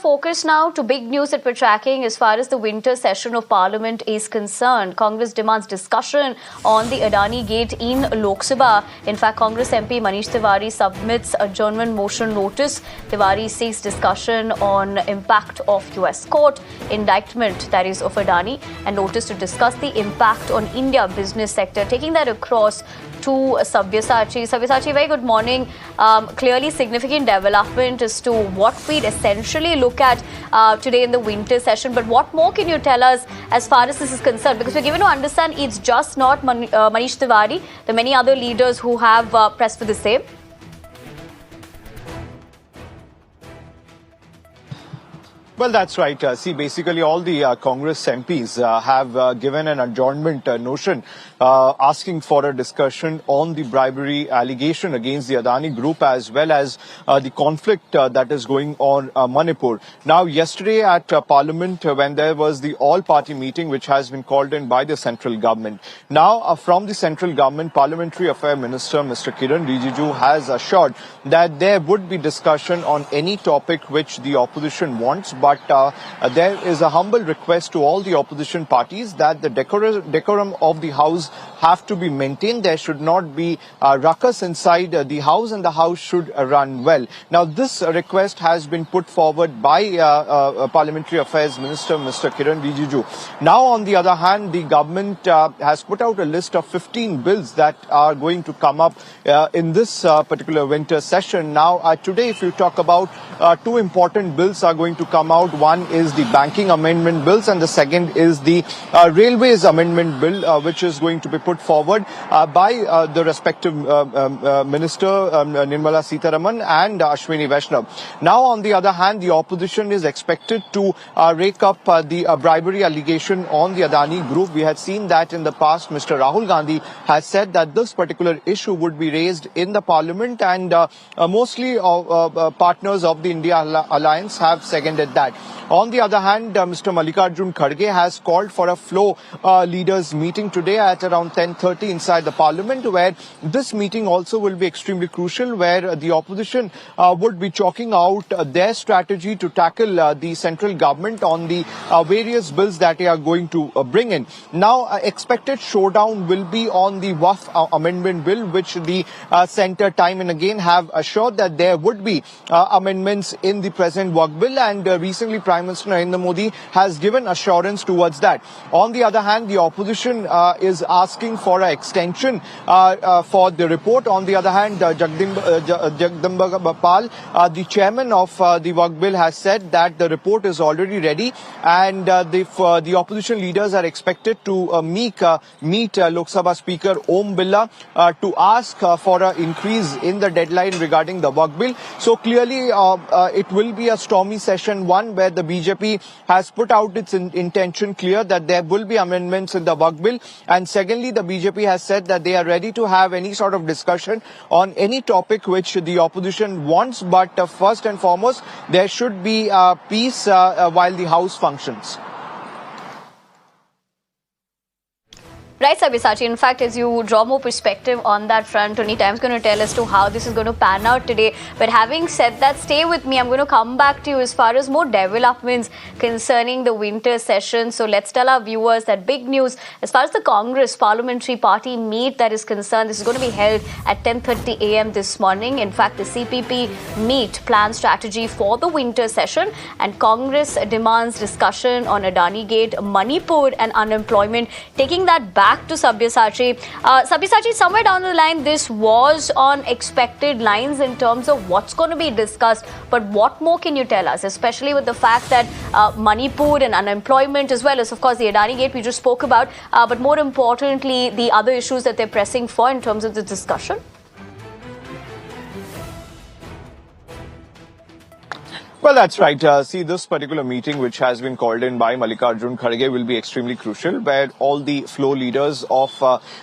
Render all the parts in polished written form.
focus now to big news that we're tracking as far as the winter session of Parliament is concerned. Congress demands discussion on the Adani Gate in Lok Sabha. In fact, Congress MP Manish Tiwari submits adjournment motion notice. Tiwari seeks discussion on impact of US court indictment, that is of Adani, and notice to discuss the impact on India business sector. Taking that across to Sabyasachi. Sabyasachi, very good morning. Clearly significant development as to what we'd essentially look at today in the winter session. But what more can you tell us as far as this is concerned? Because we're given to understand it's just not Manish Tiwari. There are many other leaders who have pressed for the same. Well, that's right. See, basically all the Congress MPs have given an adjournment notion asking for a discussion on the bribery allegation against the Adani Group as well as the conflict that is going on Manipur. Now, yesterday at Parliament, when there was the all-party meeting which has been called in by the central government. Now, from the central government, Parliamentary Affairs Minister Mr. Kiran Rijiju has assured that there would be discussion on any topic which the opposition wants, but there is a humble request to all the opposition parties that the decorum of the House have to be maintained. There should not be ruckus inside the House, and the House should run well. Now, this request has been put forward by Parliamentary Affairs Minister Mr. Kiran Rijiju. Now, on the other hand, the government has put out a list of 15 bills that are going to come up in this particular winter session. Now, today, if you talk about two important bills are going to come out. One is the banking amendment bills and the second is the railways amendment bill, which is going to be put forward by the respective minister Nirmala Sitharaman and Ashwini Vaishnav. Now, on the other hand, the opposition is expected to rake up the bribery allegation on the Adani Group. We had seen that in the past. Mr. Rahul Gandhi has said that this particular issue would be raised in the parliament, and mostly partners of the India Alliance have seconded that. On the other hand, Mr. Mallikarjun Kharge has called for a flow leaders meeting today at around 10:30 inside the parliament, where this meeting also will be extremely crucial, where the opposition would be chalking out their strategy to tackle the central government on the various bills that they are going to bring in. Now, expected showdown will be on the WAF amendment bill, which the centre time and again have assured that there would be amendments in the present work bill, and recently Prime Minister Narendra Modi has given assurance towards that. On the other hand, the opposition is asking for an extension for the report. On the other hand, Jagdamba Pal, the chairman of the work bill, has said that the report is already ready, and the opposition leaders are expected to meet Lok Sabha Speaker Om Birla to ask for an increase in the deadline regarding the work bill. So clearly, it will be a stormy session, one where the BJP has put out its intention clear that there will be amendments in the work bill, and secondly, the BJP has said that they are ready to have any sort of discussion on any topic which the opposition wants, but first and foremost, there should be peace while the House functions. Right, Sabyasachi. In fact, as you draw more perspective on that front, Tony Time's going to tell us to how this is going to pan out today. But having said that, stay with me. I'm going to come back to you as far as more developments concerning the winter session. So let's tell our viewers that big news as far as the Congress Parliamentary Party meet that is concerned. This is going to be held at 10:30 a.m. this morning. In fact, the CPP meet plans strategy for the winter session, and Congress demands discussion on Adani Gate, Manipur and unemployment. Taking that back to Sabyasachi. Sabyasachi, somewhere down the line, this was on expected lines in terms of what's going to be discussed. But what more can you tell us, especially with the fact that Manipur and unemployment, as well as, of course, the Adani Gate we just spoke about, but more importantly, the other issues that they're pressing for in terms of the discussion? Well, that's right. See, this particular meeting, which has been called in by Mallikarjun Kharge, will be extremely crucial, where all the floor leaders of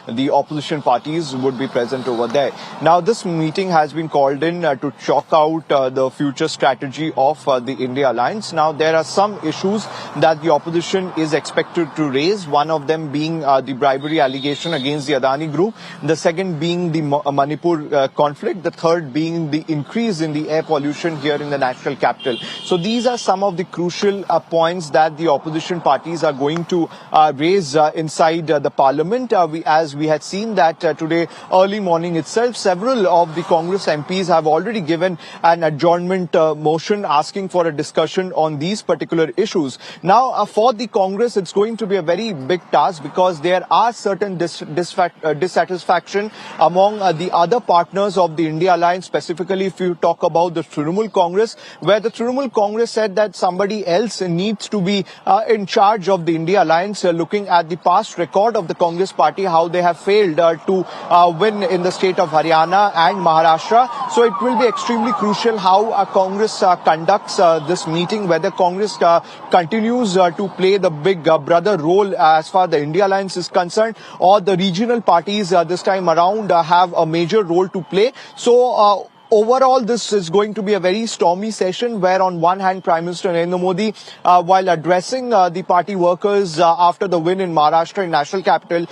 the opposition parties would be present over there. Now, this meeting has been called in to chalk out the future strategy of the India Alliance. Now, there are some issues that the opposition is expected to raise, one of them being the bribery allegation against the Adani Group, the second being the Manipur conflict, the third being the increase in the air pollution here in the national capital capital. So these are some of the crucial points that the opposition parties are going to raise inside the parliament. As we had seen that today early morning itself, several of the Congress MPs have already given an adjournment motion asking for a discussion on these particular issues. Now, for the Congress, it's going to be a very big task because there are certain dissatisfaction among the other partners of the India Alliance, specifically if you talk about the Trinamool Congress, where the Trinamool Congress said that somebody else needs to be in charge of the India Alliance, looking at the past record of the Congress party, how they have failed to win in the state of Haryana and Maharashtra. So it will be extremely crucial how Congress conducts this meeting, whether Congress continues to play the big brother role as far as the India Alliance is concerned, or the regional parties this time around have a major role to play. So overall, this is going to be a very stormy session where on one hand, Prime Minister Narendra Modi, while addressing the party workers after the win in Maharashtra in national capital,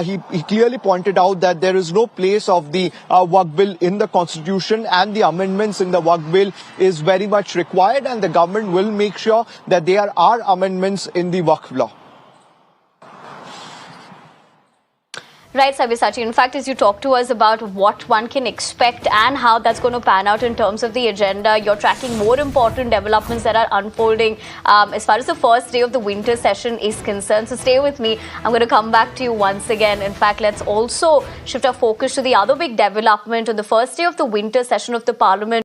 he clearly pointed out that there is no place of the Waqf bill in the constitution, and the amendments in the Waqf bill is very much required, and the government will make sure that there are amendments in the Waqf law. Right, Sabyasachi. In fact, as you talk to us about what one can expect and how that's going to pan out in terms of the agenda, you're tracking more important developments that are unfolding as far as the first day of the winter session is concerned. So stay with me. I'm going to come back to you once again. In fact, let's also shift our focus to the other big development on the first day of the winter session of the Parliament.